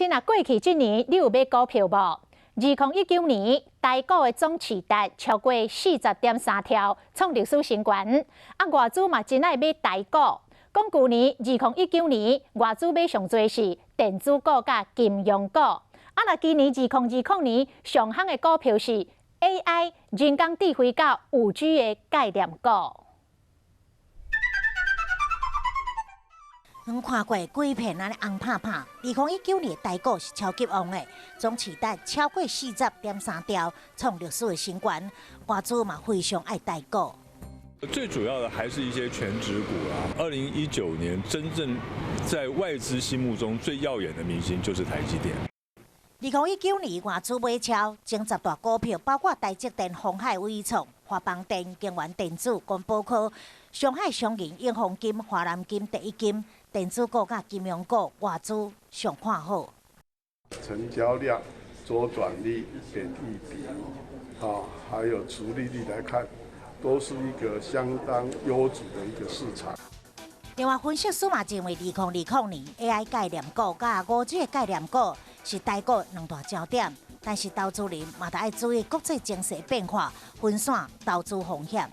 亲啊，过去一年你有买股票无？2019年台股的总市值超过40.3条，创历史新高。啊，外资嘛真爱买台股。讲去年2019年外资买上多是电子股甲金融股。啊，那今年2020年上行的股票是 AI、人工智慧甲5G 的概念股。看过几片安尼红拍拍，2019年台股是超级旺的，总市值超过40.3条，创历史的新高。外资嘛非常爱台股。最主要的还是一些全指股啦。2019年真正在外资心目中最耀眼的明星就是台积电。2019年外资买超前10大股票，包括台积电、鸿海伟创、华邦电、京元电子、光宝科、上海商银、永丰金、华南金、第一金。电子股甲金融股外资上看好，成交量、周转率、本益比，还有殖利率来看，都是一个相当优质的一个市场。另外，分析师嘛认为，2020年 AI 概念股甲5G 的概念股是台股两大焦点，但是投资人嘛得爱注意国际情势变化，分散投资风险。